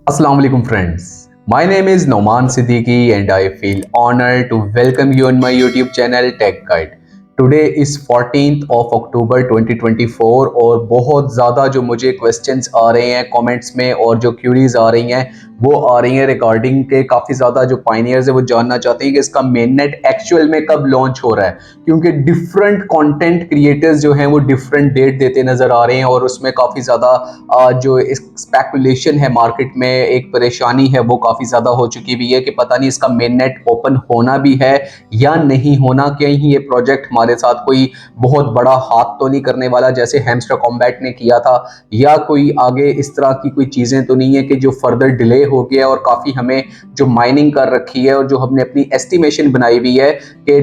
Assalamu alaikum friends. My name is Noman Siddiqui and I feel honored to welcome you on my YouTube channel Tech Guide. Today is 14th of October 2024 और बहुत ज़्यादा जो मुझे questions आ रहे हैं comments में और जो क्यूरीज आ रही हैं वो आ रही हैं रिगार्डिंग के काफ़ी ज़्यादा जो पाइनियर्स है वो जानना चाहते हैं कि इसका मेन नेट एक्चुअल में कब लॉन्च हो रहा है, क्योंकि डिफरेंट कंटेंट क्रिएटर्स जो हैं वो डिफरेंट डेट देते नज़र आ रहे हैं और उसमें काफ़ी ज़्यादा जो स्पेकुलेशन है मार्केट में, एक परेशानी है वो काफ़ी ज़्यादा हो चुकी भी है कि पता नहीं इसका मेन नेट ओपन होना भी है या नहीं होना। कहीं ये प्रोजेक्ट हमारे साथ कोई बहुत बड़ा हाथ तो नहीं करने वाला जैसे हैमस्टर कॉम्बैट ने किया था, या कोई आगे इस तरह की कोई चीज़ें तो नहीं है कि जो फर्दर डिले हो गया और काफ़ी हमें जो माइनिंग कर रखी है और जो हमने अपनी एस्टिमेशन बनाई हुई है कि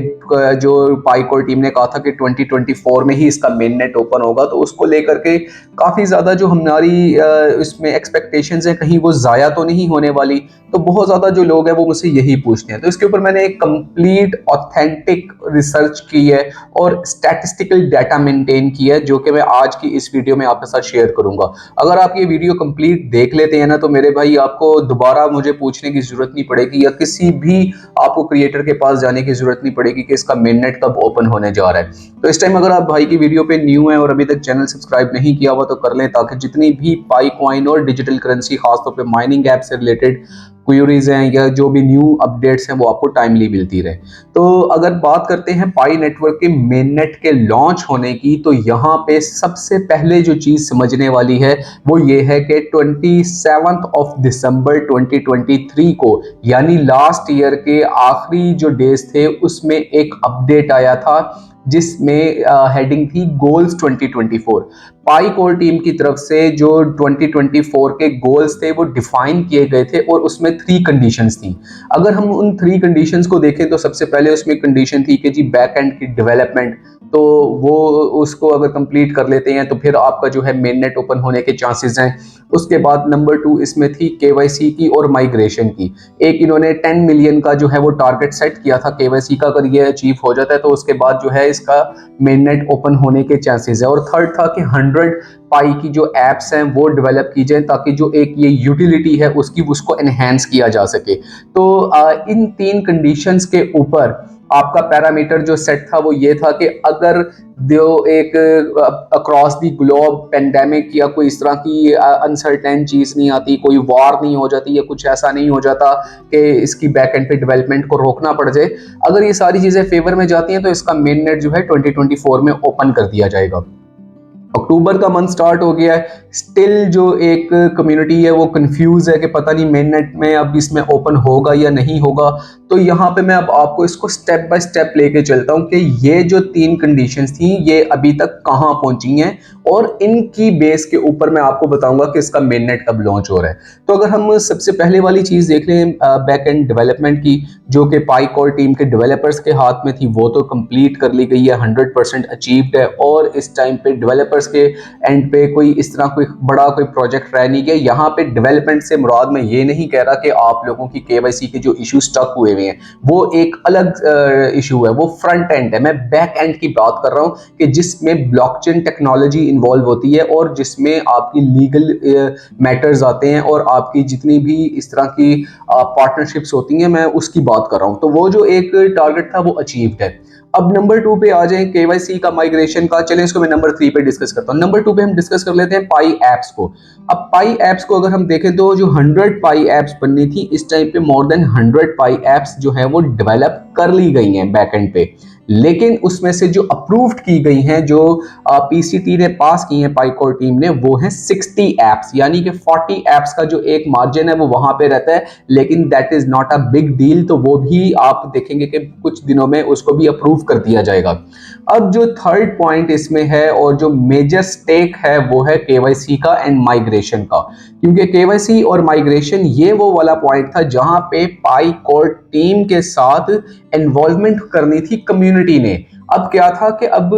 जो पाईकोर टीम ने कहा था कि 2024 में ही इसका मेन नेट ओपन होगा, तो उसको लेकर के काफ़ी ज़्यादा जो हमारी इसमें एक्सपेक्टेशंस हैं कहीं वो ज़ाया तो नहीं होने वाली। तो बहुत ज़्यादा जो लोग हैं वो मुझसे यही पूछते हैं, तो इसके ऊपर मैंने एक कंप्लीट ऑथेंटिक रिसर्च की है और स्टैटिस्टिकल डाटा मेंटेन किया है जो कि मैं आज की इस वीडियो में आपके साथ शेयर करूंगा। अगर आप ये वीडियो कंप्लीट देख लेते हैं ना तो मेरे भाई आपको दोबारा मुझे पूछने की जरूरत नहीं पड़ेगी या किसी भी आपको क्रिएटर के पास जाने की जरूरत नहीं पड़ेगी कि इसका मेन नेट कब ओपन होने जा रहा है। तो इस टाइम अगर आप भाई की वीडियो पे न्यू है और अभी तक चैनल सब्सक्राइब नहीं किया हुआ तो कर लें, ताकि जितनी भी पाई कॉइन और डिजिटल करेंसी खासतौर पर माइनिंग ऐप से रिलेटेड क्यूरीज हैं या जो भी न्यू अपडेट्स हैं वो आपको टाइमली मिलती रहे। तो अगर बात करते हैं पाई नेटवर्क के मेन नेट के लॉन्च होने की, तो यहाँ पे सबसे पहले जो चीज़ समझने वाली है वो ये है कि 27 ऑफ दिसंबर 2023 को, यानी लास्ट ईयर के आखिरी जो डेज थे उसमें एक अपडेट आया था जिसमें हेडिंग थी गोल्स 2024। पाई कोर टीम की तरफ से जो 2024 के गोल्स थे वो डिफाइन किए गए थे और उसमें 3 कंडीशंस थी। अगर हम उन 3 कंडीशंस को देखें तो सबसे पहले उसमें कंडीशन थी कि जी बैक एंड की डेवलपमेंट, तो वो उसको अगर कंप्लीट कर लेते हैं तो फिर आपका जो है मेन नेट ओपन होने के चांसेस हैं। उसके बाद नंबर 2 इसमें थी केवाईसी की और माइग्रेशन की। एक इन्होंने 10 मिलियन का जो है वो टारगेट सेट किया था केवाईसी का, अगर ये अचीव हो जाता है तो उसके बाद जो है इसका मेन नेट ओपन होने के चांसेस है। और थर्ड था कि 100 पाई की जो एप्स हैं वो डेवलप की जाए ताकि जो एक ये यूटिलिटी है उसको एनहेंस किया जा सके। तो इन 3 कंडीशंस के ऊपर आपका पैरामीटर जो सेट था वो ये था कि अगर जो एक अक्रॉस दी ग्लोब पेंडेमिक या कोई इस तरह की अनसर्टेन चीज़ नहीं आती, कोई वॉर नहीं हो जाती या कुछ ऐसा नहीं हो जाता कि इसकी बैक एंड पे डेवलपमेंट को रोकना पड़ जाए, अगर ये सारी चीज़ें फेवर में जाती हैं तो इसका मेन नेट जो है 2024 में ओपन कर दिया जाएगा। अक्टूबर का मंथ स्टार्ट हो गया है, स्टिल जो एक कम्युनिटी है वो कंफ्यूज है कि पता नहीं मेन नेट में अब इसमें ओपन होगा या नहीं होगा। तो यहाँ पे मैं अब आपको इसको स्टेप बाय स्टेप लेके चलता हूँ कि ये जो 3 कंडीशंस थी ये अभी तक कहाँ पहुंची हैं और इनकी बेस के ऊपर मैं आपको बताऊंगा कि इसका मेन नेट कब लॉन्च हो रहा है। तो अगर हम सबसे पहले वाली चीज़ देख लें बैक एंड डेवलपमेंट की, जो कि पाई कोर टीम के डेवलपर्स के हाथ में थी, वो तो कंप्लीट कर ली गई है, 100% अचीव्ड है और इस टाइम पे डेवलपर्स के एंड पे कोई इस तरह कोई बड़ा कोई प्रोजेक्ट रह नहीं गया। यहाँ पे डेवलपमेंट से मुराद मैं ये नहीं कह रहा कि आप लोगों की केवाईसी के जो इशू स्टक हुए हुए हैं वो एक अलग इशू है, वो फ्रंट एंड है। मैं बैक एंड की बात कर रहा हूँ कि जिसमें ब्लॉकचेन टेक्नोलॉजी इन्वॉल्व होती है और जिसमें आपकी लीगल मैटर्स आते हैं और आपकी जितनी भी इस तरह की पार्टनरशिप्स होती हैं, मैं उसकी बात कर रहा हूँ। तो वो जो एक टारगेट था वो अचीव्ड है। अब नंबर 2 पे आ जाएं, केवाईसी का माइग्रेशन का। चलें इसको मैं नंबर 3 पे डिस्कस करता हूँ। नंबर 2 पे हम डिस्कस कर लेते हैं पाई एप्स को। अब पाई एप्स को अगर हम देखें तो जो 100 पाई एप्स बननी थी, इस टाइम पे मोर देन 100 पाई एप्स जो है वो डेवलप कर ली गई हैं बैकएंड पे, लेकिन उसमें से जो अप्रूव्ड की गई हैं, जो पीसीटी ने पास की हैं पाई कोर टीम ने, वो है 60 एप्स, यानी कि 40 एप्स का जो एक मार्जिन है वो वहां पे रहता है, लेकिन that is not a big deal. तो वो भी आप देखेंगे कि कुछ दिनों में उसको भी अप्रूव कर दिया जाएगा। अब जो थर्ड पॉइंट इसमें है और जो मेजर स्टेक है वो है केवाईसी का एंड माइग्रेशन का, क्योंकि केवाईसी और माइग्रेशन ये वो वाला पॉइंट था जहां पे पाई कोर टीम के साथ इन्वॉल्वमेंट करनी थी कम्युनिटी ने। अब क्या था कि अब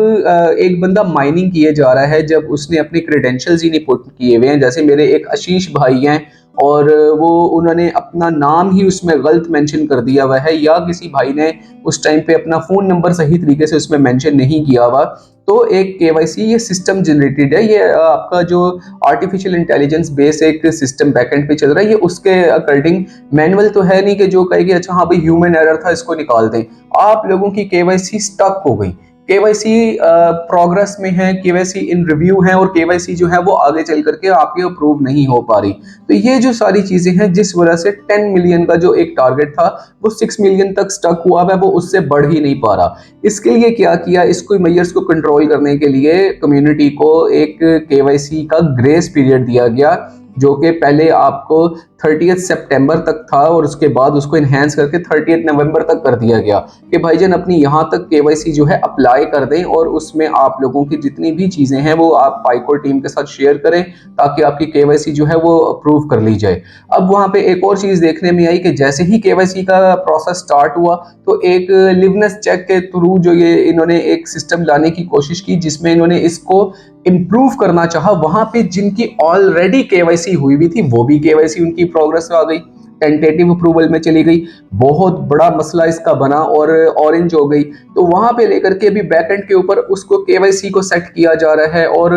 एक बंदा माइनिंग किए जा रहा है, जब उसने अपने क्रेडेंशियल्स ही नहीं पुट किए हुए हैं, जैसे मेरे एक आशीष भाई हैं, और वो उन्होंने अपना नाम ही उसमें गलत मेंशन कर दिया हुआ है, या किसी भाई ने उस टाइम पे अपना फ़ोन नंबर सही तरीके से उसमें मेंशन नहीं किया हुआ, तो एक केवाईसी ये सिस्टम जनरेटेड है। ये आपका जो आर्टिफिशियल इंटेलिजेंस बेस एक सिस्टम बैकएंड पे चल रहा है, ये उसके अकॉर्डिंग मैनुअल तो है नहीं कि जो कहे कि अच्छा हाँ भाई ह्यूमन एरर था इसको निकाल दें। आप लोगों की केवाईसी स्टक हो गई, केवाईसी प्रोग्रेस में है, केवाईसी इन रिव्यू है, और केवाईसी जो है वो आगे चल करके आपके अप्रूव नहीं हो पा रही। तो ये जो सारी चीजें हैं जिस वजह से 10 मिलियन का जो एक टारगेट था वो 6 मिलियन तक स्टक हुआ है, वो उससे बढ़ ही नहीं पा रहा। इसके लिए क्या किया, इसको मेजर्स को कंट्रोल करने के लिए कम्युनिटी को एक केवाईसी का ग्रेस पीरियड दिया गया, जो कि पहले आपको 30 सितंबर तक था और उसके बाद उसको इनहेंस करके 30 नवंबर तक कर दिया गया कि भाईजान अपनी यहाँ तक केवाईसी जो है अप्लाई कर दें, और उसमें आप लोगों की जितनी भी चीज़ें हैं वो आप पाइकोर टीम के साथ शेयर करें ताकि आपकी केवाईसी जो है वो अप्रूव कर ली जाए। अब वहाँ पे एक और चीज़ देखने में आई कि जैसे ही केवाईसी का प्रोसेस स्टार्ट हुआ तो एक लिवनेस चेक के थ्रू जो ये इन्होंने एक सिस्टम लाने की कोशिश की जिसमें इन्होंने इसको इम्प्रूव करना चाहा, वहां पे जिनकी ऑलरेडी केवाईसी हुई भी थी वो भी केवाईसी उनकी प्रोग्रेस में आ गई, टेंटेटिव अप्रूवल में चली गई, बहुत बड़ा मसला इसका बना और ऑरेंज हो गई। तो वहां पे लेकर के अभी बैकएंड के ऊपर उसको केवाईसी को सेट किया जा रहा है, और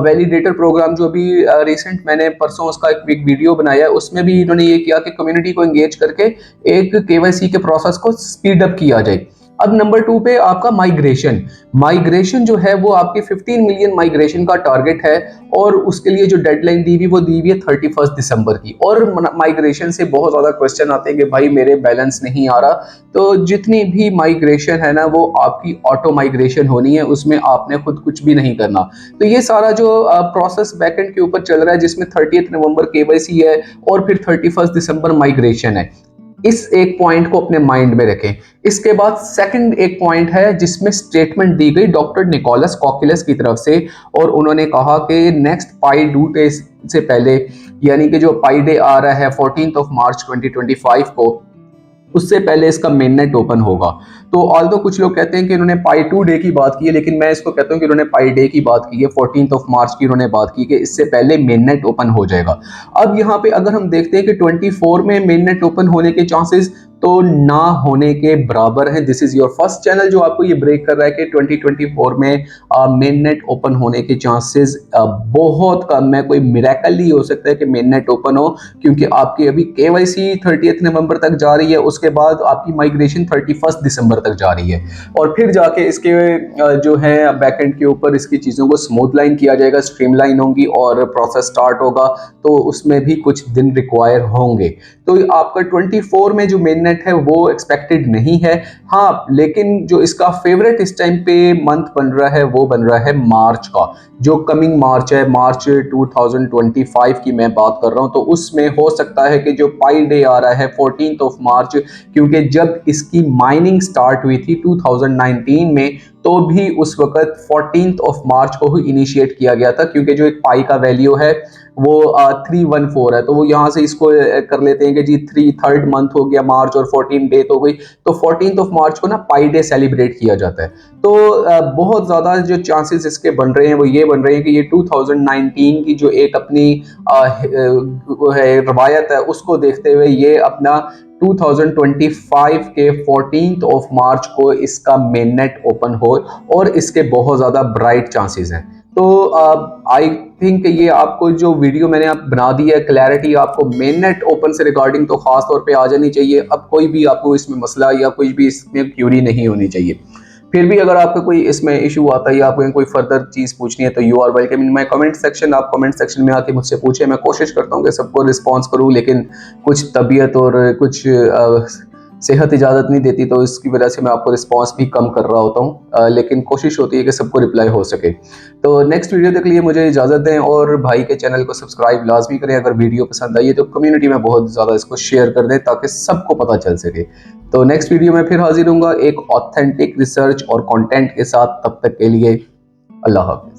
वैलिडेटर प्रोग्राम जो अभी रिसेंट मैंने परसों उसका एक वीडियो बनाया है उसमें भी इन्होंने ये किया कि कम्युनिटी को एंगेज करके एक केवाईसी के प्रोसेस को स्पीड अप किया जाए। अब नंबर 2 पे आपका माइग्रेशन, माइग्रेशन जो है वो आपके 15 मिलियन माइग्रेशन का टारगेट है, और उसके लिए जो डेडलाइन दी हुई वो दी हुई है 31 दिसंबर की। और माइग्रेशन से बहुत ज़्यादा क्वेश्चन आते हैं कि भाई मेरे बैलेंस नहीं आ रहा, तो जितनी भी माइग्रेशन है ना वो आपकी ऑटो माइग्रेशन होनी है, उसमें आपने खुद कुछ भी नहीं करना। तो ये सारा जो प्रोसेस बैकएंड के ऊपर चल रहा है जिसमें 30 नवंबर केवाईसी है और फिर 31 दिसंबर माइग्रेशन है, इस एक पॉइंट को अपने माइंड में रखें। इसके बाद सेकंड एक पॉइंट है जिसमें स्टेटमेंट दी गई डॉक्टर निकोलस कॉकिलस की तरफ से, और उन्होंने कहा कि नेक्स्ट पाई डू डे से पहले, यानी कि जो पाई डे आ रहा है 14 मार्च 2025 को, उससे पहले इसका मेन नेट ओपन होगा। तो ऑल्दो कुछ लोग कहते हैं कि इन्होंने पाई 2 डे की बात की है, लेकिन मैं इसको कहता हूं कि इन्होंने पाई डे की बात की है, 14 मार्च की इन्होंने बात की कि इससे पहले मेन नेट ओपन हो जाएगा। अब यहाँ पे अगर हम देखते हैं कि 24 में मेन नेट ओपन होने के चांसेस तो ना होने के बराबर है। This is your first channel जो आपको ये ब्रेक कर रहा है कि 2024 में मेन नेट ओपन होने के चांसेस बहुत कम है। कोई मिरेकल ही हो सकता है कि मेन नेट ओपन हो, क्योंकि आपकी अभी केवाईसी 30 नवंबर तक जा रही है, उसके बाद आपकी माइग्रेशन 31 दिसंबर तक जा रही है, और फिर जाके इसके जो है बैकएंड के ऊपर इसकी चीज़ों को स्मूथ लाइन किया जाएगा, स्ट्रीमलाइन होंगी और प्रोसेस स्टार्ट होगा, तो उसमें भी कुछ दिन रिक्वायर होंगे। तो आपका 24 में जो मेन नेट है वो एक्सपेक्टेड नहीं है। हाँ, लेकिन जो इसका फेवरेट इस टाइम पे मंथ बन रहा है वो बन रहा है मार्च का, जो कमिंग मार्च है, मार्च 2025 की मैं बात कर रहा हूँ। तो उसमें हो सकता है कि जो पाई डे आ रहा है 14 मार्च, क्योंकि जब इसकी माइनिंग स्टार्ट हुई थी 2019 में, तो भी उस वक्त 14 मार्च को ही इनिशिएट किया गया था, क्योंकि जो एक पाई का वैल्यू है वो 314 है, तो वो यहाँ से इसको कर लेते हैं कि जी थर्ड मंथ हो गया मार्च और 14 डेट हो गई, तो 14 मार्च को ना पाई डे सेलिब्रेट किया जाता है। तो बहुत ज़्यादा जो चांसेस इसके बन रहे हैं वो ये बन रहे हैं कि ये 2019 की जो एक अपनी रवायत है उसको देखते हुए ये अपना 2025 के 14 मार्च को इसका मेन नेट ओपन हो, और इसके बहुत ज़्यादा ब्राइट चांसेस हैं। तो आई थिंक ये आपको जो वीडियो मैंने आप बना दी है, क्लैरिटी आपको मेन नेट ओपन से रिगार्डिंग तो खास तौर पे आ जानी चाहिए। अब कोई भी आपको इसमें मसला या कोई भी इसमें क्यूरी नहीं होनी चाहिए। फिर भी अगर आपका कोई इसमें इशू आता है या आपको कोई फर्दर चीज़ पूछनी है तो you are welcome in my comment section. आप कमेंट सेक्शन में आके मुझसे पूछे, मैं कोशिश करता हूँ कि सबको रिस्पॉन्स करूँ, लेकिन कुछ तबीयत और कुछ सेहत इजाज़त नहीं देती, तो इसकी वजह से मैं आपको रिस्पांस भी कम कर रहा होता हूँ, लेकिन कोशिश होती है कि सबको रिप्लाई हो सके। तो नेक्स्ट वीडियो तक लिए मुझे इजाज़त दें, और भाई के चैनल को सब्सक्राइब लाजमी करें। अगर वीडियो पसंद आई है तो कम्युनिटी में बहुत ज़्यादा इसको शेयर कर दें ताकि सबको पता चल सके। तो नेक्स्ट वीडियो में फिर हाजिर हूँगा एक ऑथेंटिक रिसर्च और कॉन्टेंट के साथ। तब तक के लिए अल्लाह हाफ़िज़।